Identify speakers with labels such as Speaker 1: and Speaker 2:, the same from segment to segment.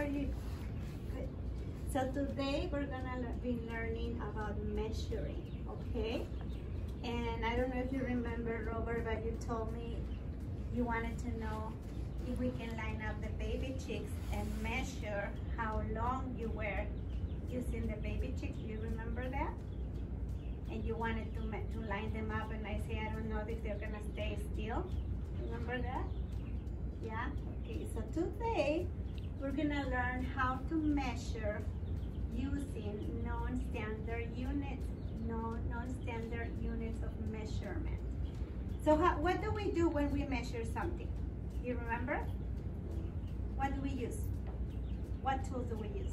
Speaker 1: are you? Good. So today we're gonna be learning about measuring, okay? And I don't know if you remember, Robert, but you told me you wanted to know if we can line up the baby chicks and measure how long you were using the baby chicks. You remember that? And you wanted to line them up, and I say, I don't know if they're gonna stay still. Remember that? Yeah? Okay, so today we're gonna learn how to measure using non-standard units, non-standard units of measurement. So what do we do when we measure something? You remember? What do we use? What tools do we use?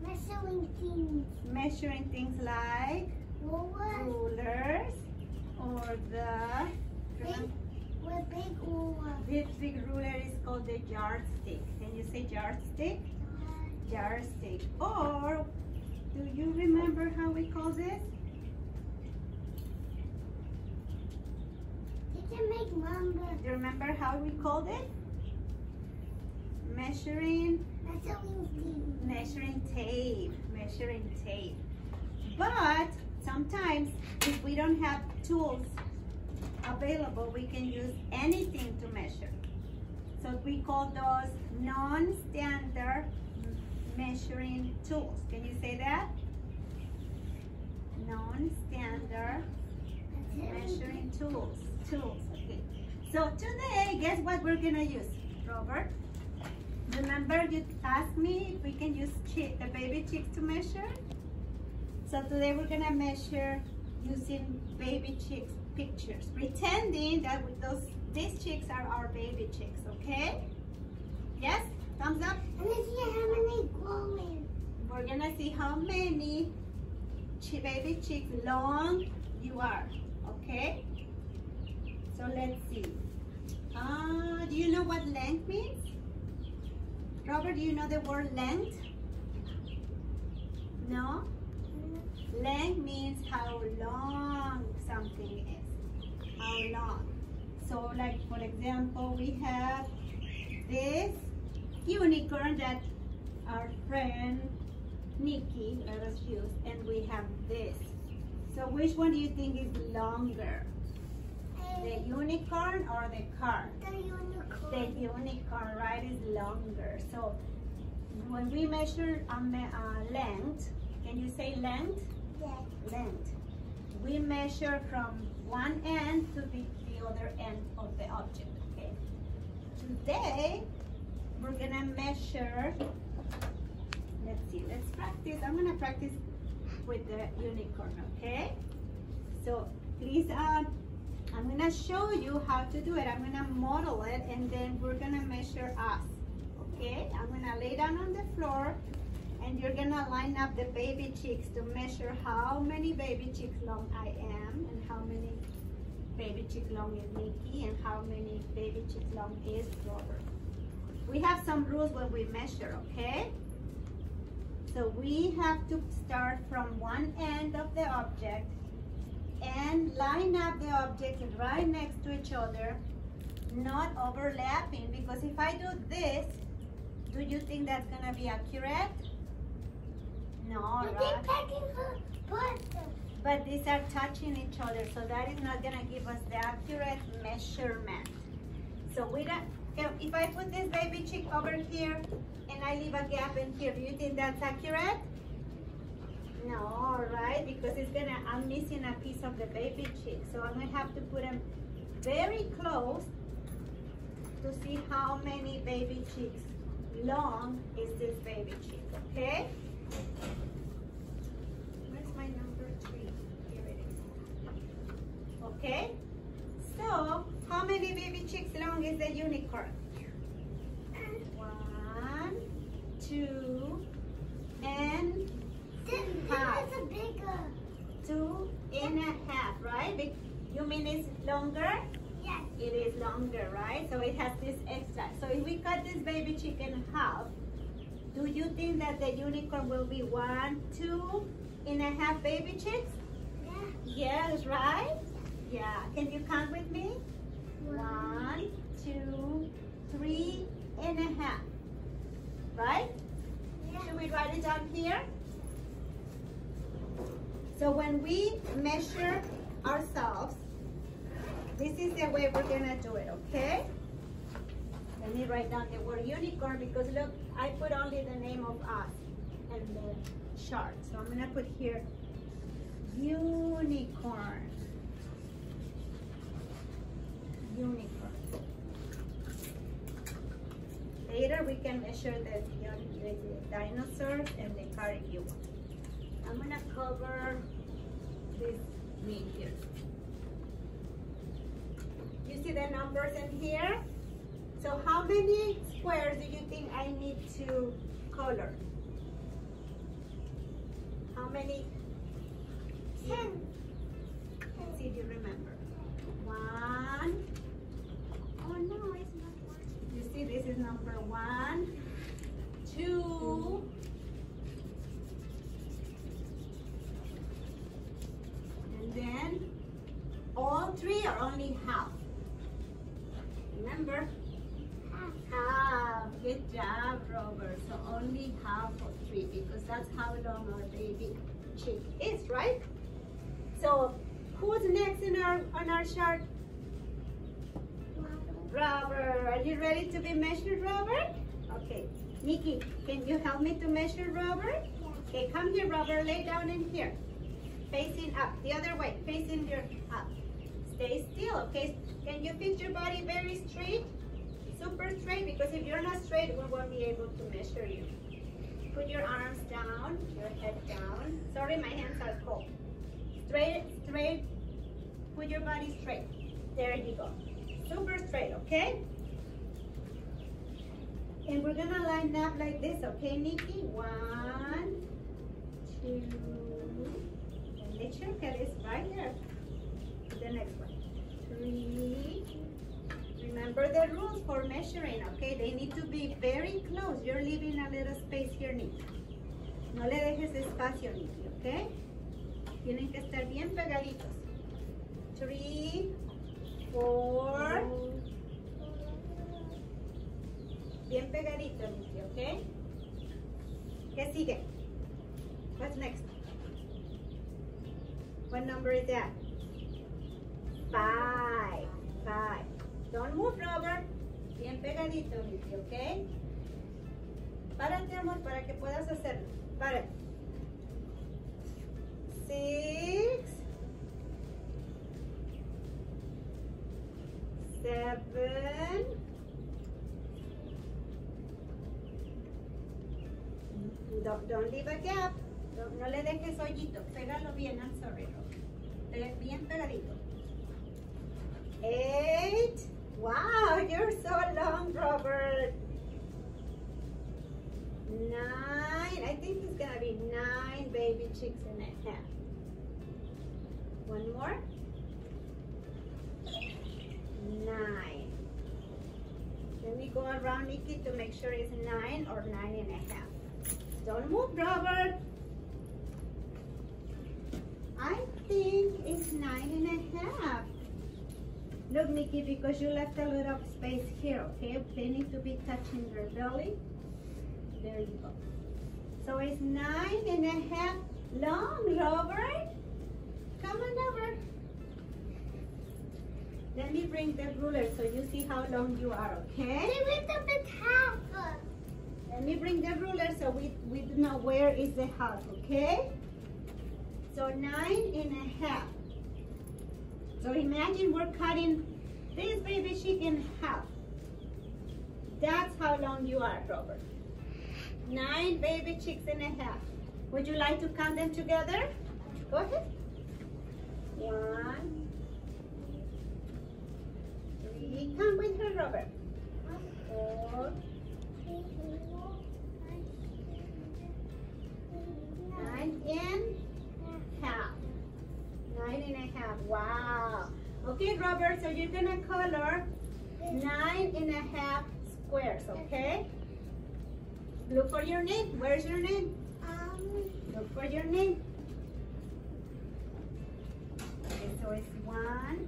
Speaker 2: Measuring things.
Speaker 1: Measuring things like rulers or the
Speaker 2: Big ruler.
Speaker 1: This big ruler is called the yardstick. Can you say yardstick? Yardstick. Or do you remember how we call this?
Speaker 2: You can make number.
Speaker 1: Do you remember how we called it? Measuring
Speaker 2: Measuring things.
Speaker 1: Measuring tape. Measuring tape. But sometimes if we don't have tools available, we can use anything to measure. So we call those non-standard measuring tools. Can you say that? Non-standard measuring tools. Okay. So today, guess what we're gonna use, Robert? Remember you asked me if we can use the baby chicks to measure? So today we're gonna measure using baby chicks pictures, pretending that these chicks are our baby chicks, okay? Yes? Thumbs up?
Speaker 2: And let's see how many growing.
Speaker 1: We're gonna see how many baby chicks long you are, okay? So let's see. Do you know what length means? Robert, do you know the word length? No? Length means how long something is. How long. So like for example, we have this unicorn that our friend Nikki let us use, and we have this. So which one do you think is longer? The unicorn or the car?
Speaker 2: The unicorn.
Speaker 1: The unicorn, right, is longer. So when we measure length, can you say length?
Speaker 2: Yes.
Speaker 1: Length. We measure from one end to the other end of the object, okay? Today, we're gonna measure, let's see, let's practice. I'm gonna practice with the unicorn, okay? So please, I'm gonna show you how to do it. I'm gonna model it, and then we're gonna measure us, okay? I'm gonna lay down on the floor, and you're gonna line up the baby chicks to measure how many baby chicks long I am, and how many baby chicks long is Nikki, and how many baby chicks long is Robert. We have some rules when we measure, okay? So we have to start from one end of the object and line up the objects right next to each other, not overlapping, because if I do this, do you think that's gonna be accurate? No, right? But these are touching each other, so that is not gonna give us the accurate measurement. So we don't, if I put this baby chick over here and I leave a gap in here, do you think that's accurate? No, right? Because I'm missing a piece of the baby chick. So I'm gonna have to put them very close to see how many baby chicks long is this baby chick, okay? Where's my number 3? Here it is. Okay? So, how many baby chicks long is the unicorn? 1, 2, and half.
Speaker 2: This is bigger.
Speaker 1: 2.5, right? You mean it's longer?
Speaker 2: Yes.
Speaker 1: It is longer, right? So it has this extra. So if we cut this baby chick in half, do you think that the unicorn will be 1, 2.5 baby chicks?
Speaker 2: Yeah.
Speaker 1: Yes, right? Yeah. Can you count with me? 1, 2, 3.5. right? Should we write it down here? So when we measure ourselves, this is the way we're gonna do it, okay? Let me write down the word unicorn because look, I put only the name of us and the chart. So I'm gonna put here unicorn. Unicorn. Later we can measure the dinosaurs and the caribou. I'm gonna cover this meat here. You see the numbers in here? So how many squares do you think I need to color? How many?
Speaker 2: 10.
Speaker 1: Let's see if you remember. 1. Oh no, it's not 1. You see, this is number 1, 2, and then all 3 are only half. Remember? Half. Good job, Robert. So only half of 3 because that's how long our baby chick is, right? So who's next on our chart? Robert. Are you ready to be measured, Robert? Okay. Nikki, can you help me to measure Robert?
Speaker 2: Yes.
Speaker 1: Okay, come here, Robert. Lay down in here. Facing up. The other way. Facing your up. Stay still, okay? Can you fix your body very straight? Super straight, because if you're not straight, we won't be able to measure you. Put your arms down, your head down. Sorry, my hands are cold. Straight, straight. Put your body straight. There you go. Super straight, okay? And we're gonna line up like this, okay, Nikki? 1, 2, and make sure that it's right here. The next one. 3. Remember the rules for measuring, okay? They need to be very close. You're leaving a little space here, Nikki. No le dejes espacio, Nikki, okay? Tienen que estar bien pegaditos. 3, 4. Bien pegadito, Nikki, okay? ¿Qué sigue? What's next? What number is that? 5. 5. Don't move, Robert. Bien pegadito, Nikki, ¿ok? Párate, amor, para que puedas hacerlo. Párate. 6. 7. Don't leave a gap. No le dejes hoyito. Pégalo bien. I'm sorry, Robert. Bien pegadito. 8. Wow, you're so long, Robert. 9. I think it's gonna be 9 baby chicks and a half. One more. 9. Let me go around Nikki to make sure it's 9 or 9 and a half. Don't move, Robert. I think it's 9 and a half. Look, Nikki, because you left a little space here, okay? They need to be touching their belly. There you go. So it's 9 and a half long, Robert. Come on over. Let me bring the ruler so you see how long you are, okay? Let me bring the ruler so we know where is the half, okay? So 9 and a half. So imagine we're cutting this baby chick in half. That's how long you are, Robert. 9 baby chicks and a half. Would you like to count them together? Go ahead. 1, 3. Come with her, Robert. 4, 9 and half. 9 and a half. Wow. Okay, Robert, so you're gonna color 9 and a half squares, okay? Look for your name. Where's your name? Look for your name. Okay, so it's 1.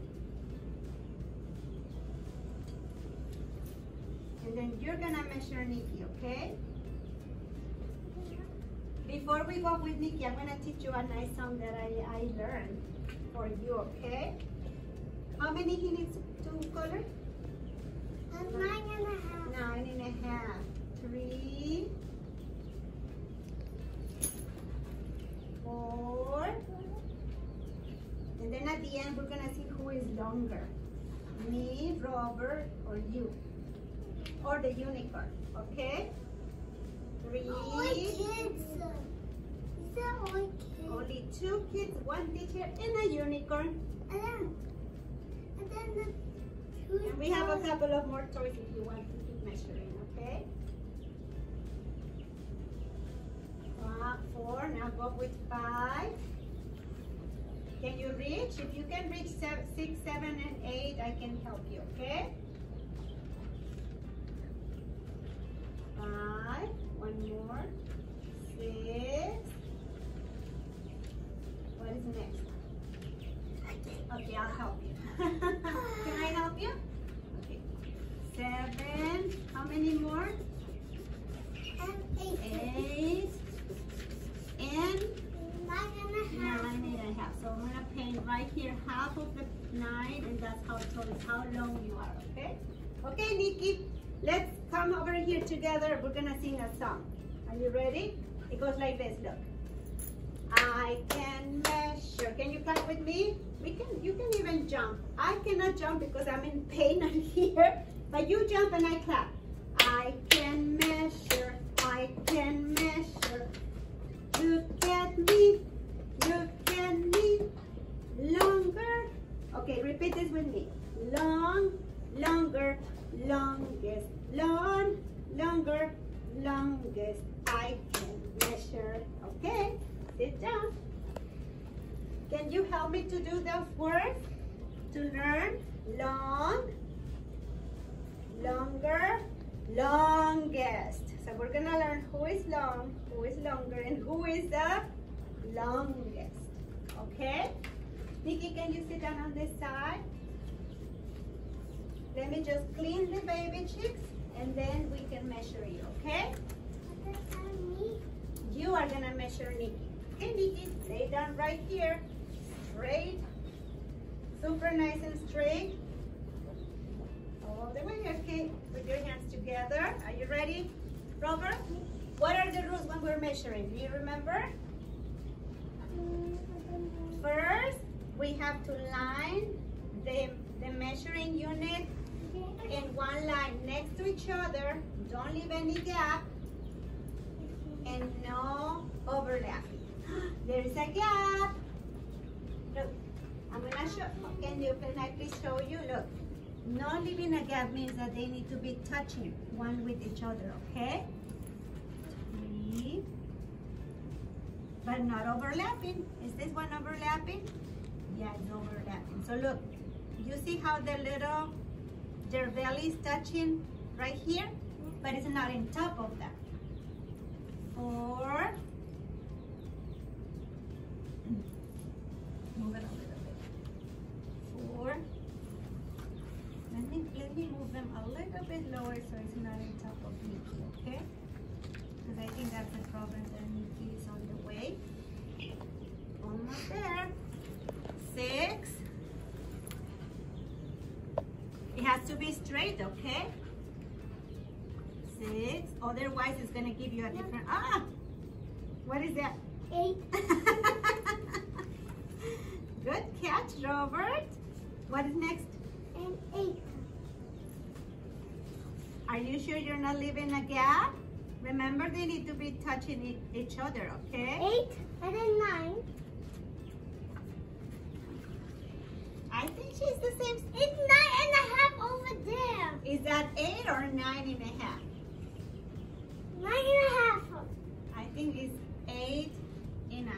Speaker 1: And then you're gonna measure Nikki, okay? Before we go with Nikki, I'm gonna teach you a nice song that I learned for you, okay? How many he needs to color?
Speaker 2: 9.5.
Speaker 1: 9.5. 3, 4, and then at the end we're gonna see who is longer. Me, Robert, or you, or the unicorn, okay? 3.
Speaker 2: All kids. Is that all kids?
Speaker 1: Only 2 kids, 1 teacher, and a unicorn.
Speaker 2: And then the 2
Speaker 1: And we have a couple of more toys if you want to keep measuring, okay? 4, now go with 5. Can you reach? If you can reach 6, 7, and 8, I can help you, okay? 5, 1 more, 6. What is next? Okay, I'll help you. Can I help you? Okay. 7, how many more?
Speaker 2: and 8.
Speaker 1: 8, and
Speaker 2: 9.5.
Speaker 1: 9.5. So I'm gonna paint right here half of the 9, and that's how tall, how long you are, okay? Okay, Nikki, let's come over here together. We're gonna sing a song. Are you ready? It goes like this, look. I can measure. Can you come with me? You can even jump. I cannot jump because I'm in pain on here, but you jump and I clap. I can measure. I can measure. Look at me. Look at me. Longer. Okay, repeat this with me. Long, longer, longest. Long, longer, longest. I can measure. Okay, sit down. Can you help me to do those words? To learn long, longer, longest. So we're gonna learn who is long, who is longer, and who is the longest. Okay? Nikki, can you sit down on this side? Let me just clean the baby cheeks, and then we can measure you, okay? You are gonna measure Nikki. Okay, Nikki, lay down right here. Straight. Super nice and straight. All the way, okay? Put your hands together. Are you ready? Robert, what are the rules when we're measuring? Do you remember? First, we have to line the measuring unit in one line next to each other. Don't leave any gap. And no overlapping. There is a gap. Look, I'm gonna show. Can I please show you? Look, not leaving a gap means that they need to be touching one with each other. Okay. 3, but not overlapping. Is this one overlapping? Yeah, it's overlapping. So look, you see how their belly is touching right here, but it's not on top of that. 4. Move it a little bit. 4. Let me move them a little bit lower so it's not on top of Nikki, okay? Because I think that's the problem, that Nikki is on the way. Almost there. 6. It has to be straight, okay? 6. Otherwise, it's gonna give you a different. What is that?
Speaker 2: 8.
Speaker 1: Good catch, Robert. What is next?
Speaker 2: And 8.
Speaker 1: Are you sure you're not leaving a gap? Remember, they need to be touching each other, okay?
Speaker 2: 8 and then 9.
Speaker 1: I think she's the same.
Speaker 2: It's 9.5 over there.
Speaker 1: Is that 8 or 9.5?
Speaker 2: 9.5.
Speaker 1: I think it's 8.5.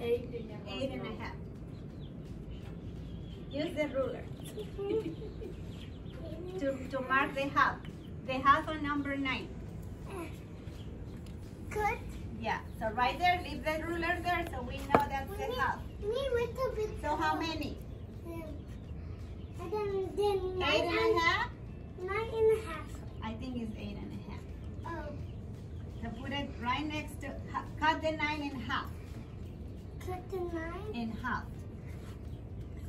Speaker 1: 8.5. Use the ruler to mark the half. The half on number 9.
Speaker 2: Good.
Speaker 1: Yeah. So right there, leave the ruler there so we know that's the half.
Speaker 2: Me little bit.
Speaker 1: So how many?
Speaker 2: And then
Speaker 1: 8.5?
Speaker 2: 9.5.
Speaker 1: I think it's 8.5.
Speaker 2: Oh.
Speaker 1: So put it right next to, cut the 9 in half.
Speaker 2: Cut the 9.
Speaker 1: In half.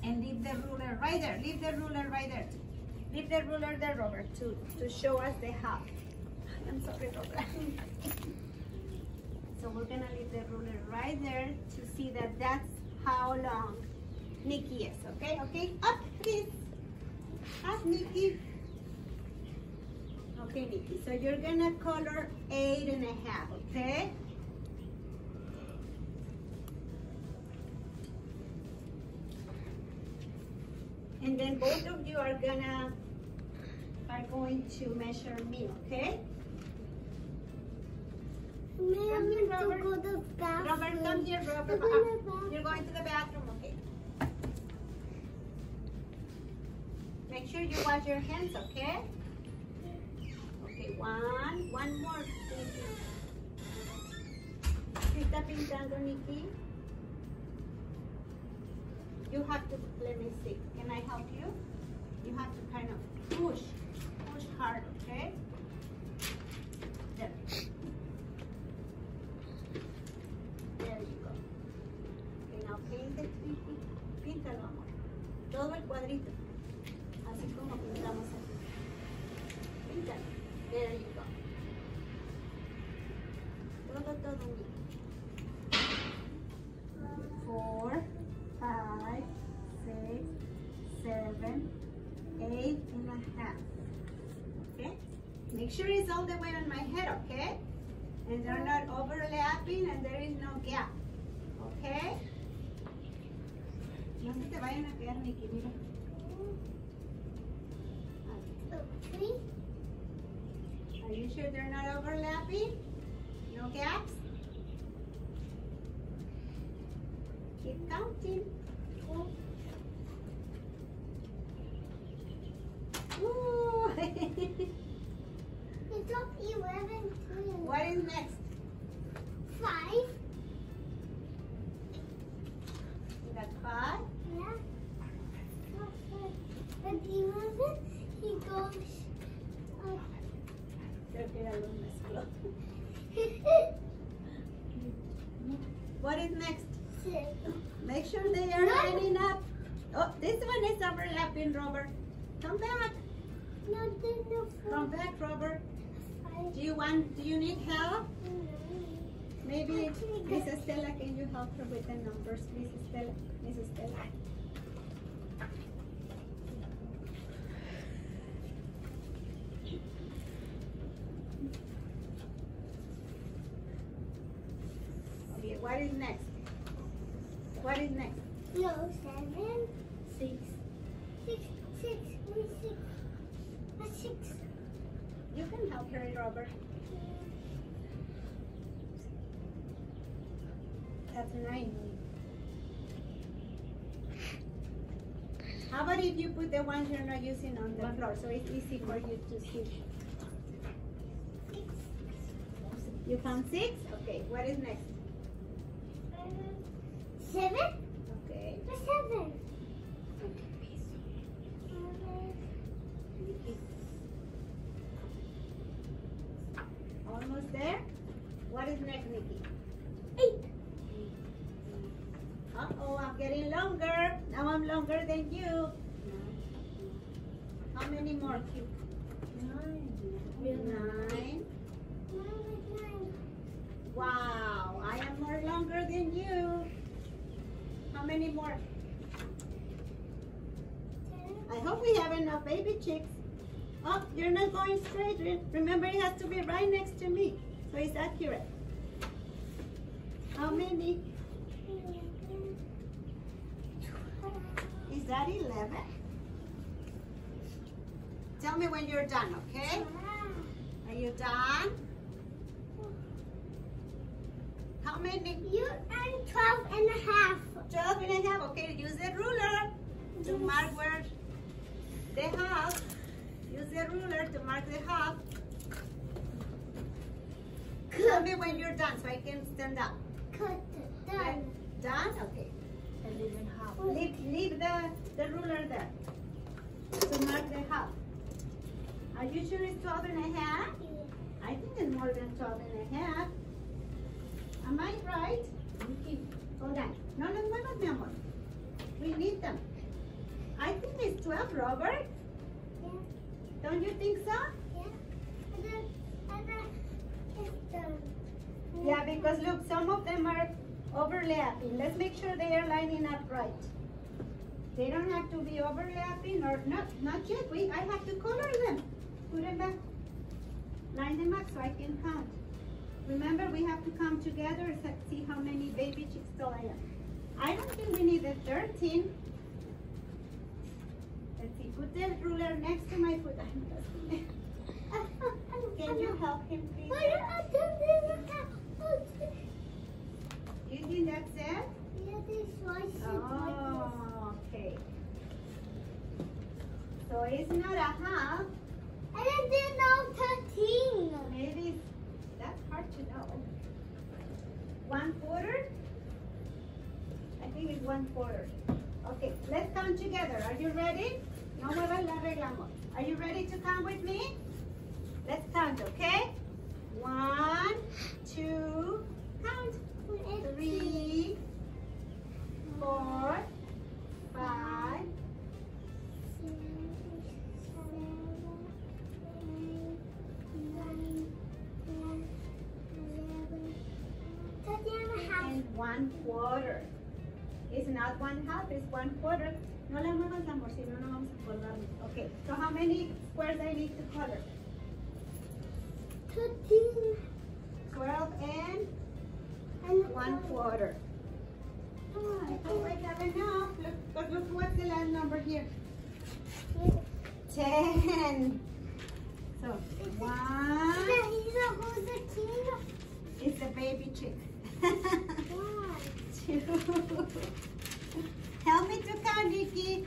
Speaker 1: And leave the ruler right there. Leave the ruler right there. Leave the ruler there, Robert, to show us the half. I'm sorry, Robert. So we're gonna leave the ruler right there to see that that's how long Nikki is, okay? Okay, up please. Up, Nikki. Okay, Nikki, so you're gonna color 8 and a half, okay? And then both of you are going to measure me, okay?
Speaker 2: Come
Speaker 1: here,
Speaker 2: to
Speaker 1: Robert.
Speaker 2: go to the bathroom.
Speaker 1: Robert, come here, Robert.
Speaker 2: To go to the bathroom.
Speaker 1: You're going to the bathroom, okay? Make sure you wash your hands, okay? Okay, one more. ¿Qué está pintando, Nikki? You have to, let me see. Can I help you? You have to kind of push hard, okay? There. There you go. Okay, now paint it, Nikki. Píntalo, amor. Todo el cuadrito. Así como pintamos aquí. Píntalo. There you go. Todo, Nikki. 4, 5, 6, 7, 8 and a half. Okay? Make sure it's all the way on my head, okay? And they're not overlapping and there is no gap. Okay? No se te vayan a quedar, Nikki, mira.
Speaker 2: Three.
Speaker 1: Are you sure they're not overlapping? No gaps? Keep counting. Ooh.
Speaker 2: It's up 11 too.
Speaker 1: What is next?
Speaker 2: 5.
Speaker 1: You got 5?
Speaker 2: Yeah. But 11, he goes up.
Speaker 1: Creo que era lo mezcló. What is next?
Speaker 2: 6.
Speaker 1: Make sure they are lining up. Oh, this one is overlapping, Robert. Come back.
Speaker 2: No, there's no 4.
Speaker 1: Come back, Robert.
Speaker 2: 5.
Speaker 1: Do you need help? Maybe Miss Estela, can you help her with the numbers, Miss Estela? Miss Estela. Okay, what is next? What is next?
Speaker 2: No, 7.
Speaker 1: 6.
Speaker 2: 6. 6. 6. 6.
Speaker 1: You can help her, Robert. That's 9. How about if you put the ones you're not using on the floor so it's easy for you to see? You found 6? Okay, what is next?
Speaker 2: 7.
Speaker 1: Okay.
Speaker 2: 7.
Speaker 1: Almost there? What is next, Nikki?
Speaker 2: 8.
Speaker 1: Uh-oh, I'm getting longer. Now I'm longer than you. How many more? 9. Wow, I am more longer than you. How many more? I hope we have enough baby chicks. Oh, you're not going straight. Remember, it has to be right next to me, so it's accurate. How many? Is that 11? Tell me when you're done, okay? Are you done? How many?
Speaker 2: You earned 12 and a half.
Speaker 1: 12 and a half. Okay, use the ruler to mark where the half. Use the ruler to mark the half. Tell me when you're done so I can stand up.
Speaker 2: Cut. Done.
Speaker 1: Done? Okay. And leave it half. Leave the ruler there to mark the half. Are you sure it's 12 and a half? I think it's more than 12 and a half. Am I right? Hold on. No los muevas, mi amor. We need them. I think it's 12, Robert.
Speaker 2: Yeah.
Speaker 1: Don't you think so?
Speaker 2: Yeah. And then it's done.
Speaker 1: Yeah, because look, some of them are overlapping. Let's make sure they are lining up right. They don't have to be overlapping or not yet. I have to color them. Put them back. Line them up so I can count. Remember, we have to come together and see how many baby chicks still I have. I don't think we need the 13. Let's see, put the ruler next to my foot. Can you help him, please? You think that's it?
Speaker 2: Yeah, this one
Speaker 1: Oh, okay. So it's not a half.
Speaker 2: And then there's no 13.
Speaker 1: Maybe that's hard to know. 1/4? I think it's 1/4. Okay, let's count together. Are you ready? No muevas, la arreglamos. Are you ready to count with me? Let's count, okay? 1, 2, count. 3, 4, 5. And 1/4. It's not 1/2, it's 1/4. No la muevas, amor, si no, no vamos a acordarnos. Okay, so how many squares I need to color?
Speaker 2: 13.
Speaker 1: 12 and
Speaker 2: And
Speaker 1: 1/4. Oh, I hope I have enough. Look, what's the last number here? 10. So, 1 is the baby chick. 2. Help me to count, Nikki.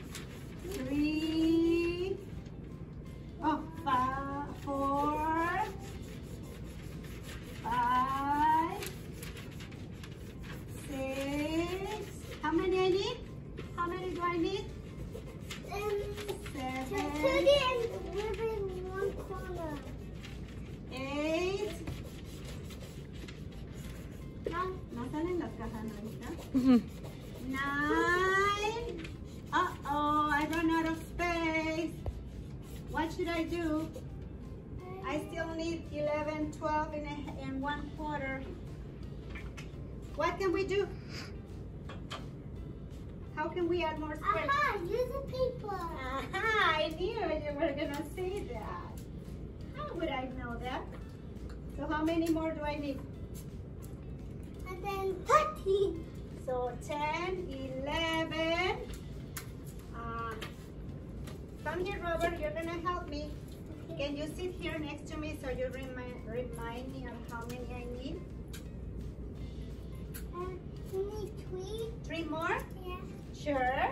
Speaker 1: 3. Oh, 5, 4. 5. 6. How many I need? How many do I need? 7. 8. No salen las cajas ahorita. 9. Uh-oh, I run out of space. What should I do? I still need 11, 12 and 1/4. What can we do? How can we add more squares?
Speaker 2: Aha, use a paper.
Speaker 1: Aha, I knew you were gonna say that. How would I know that? So how many more do I need?
Speaker 2: And then 13.
Speaker 1: So 10, 11. Come here, Robert. You're gonna help me. Can you sit here next to me so you remind me of how many I need?
Speaker 2: You need 3?
Speaker 1: 3 more?
Speaker 2: Yeah.
Speaker 1: Sure.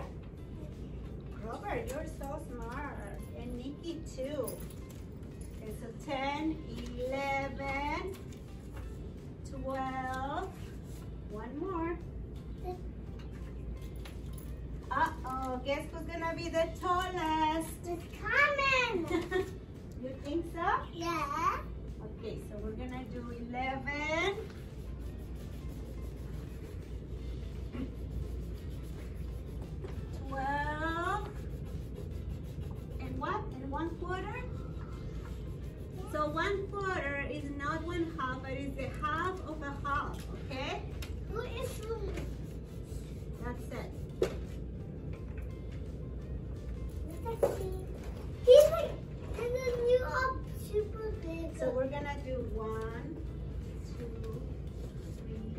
Speaker 1: Robert, you're so smart. And Nikki too. Okay, so 10, 11, 12. One more. Uh-oh, guess who's gonna be the tallest?
Speaker 2: It's coming.
Speaker 1: You think so?
Speaker 2: Yeah.
Speaker 1: Okay, so we're gonna do 11. 12. And what? And 1/4? So 1/4 is not 1/2, but it's the half of a half, okay?
Speaker 2: What is
Speaker 1: That's it.
Speaker 2: He's like, and then you are super big.
Speaker 1: So we're gonna do 1, 2, 3,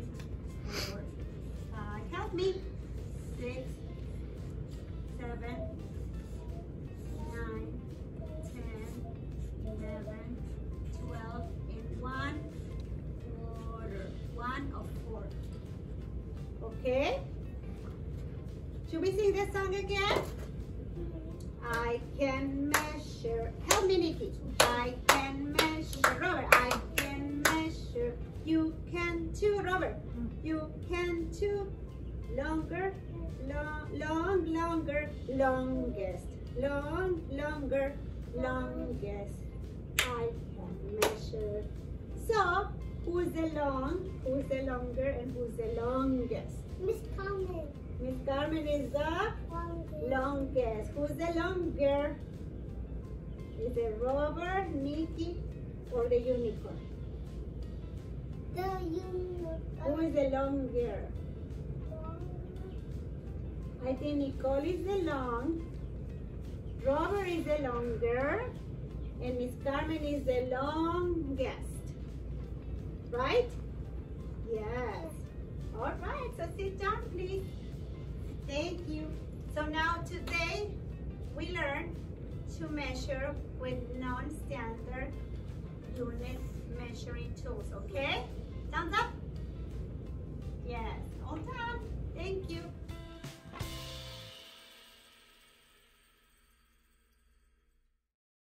Speaker 1: 4, 5. Help me. 6, 7, 9, 10, 11, 12, and 1/4. 1/4. Okay? Should we sing this song again? I can measure. Help me, Nikki. I can measure. Robert, I can measure. You can too, Robert. You can too. Longer, longer, longest. Long, longer, longest. I Measure. So, who's the longer, and who's the longest?
Speaker 2: Miss Carmen.
Speaker 1: Miss Carmen is the longest. Who's the longer? Is it Robert, Nikki, or the unicorn?
Speaker 2: The unicorn.
Speaker 1: Who is the longer? I think Nicole is the long, Robert is the longer, and Miss Carmen is the longest. Right? Yes. All right, so sit down, please. Thank you. So now today we learned to measure with non-standard unit measuring tools, okay? Thumbs up? Yes, all done. Thank you.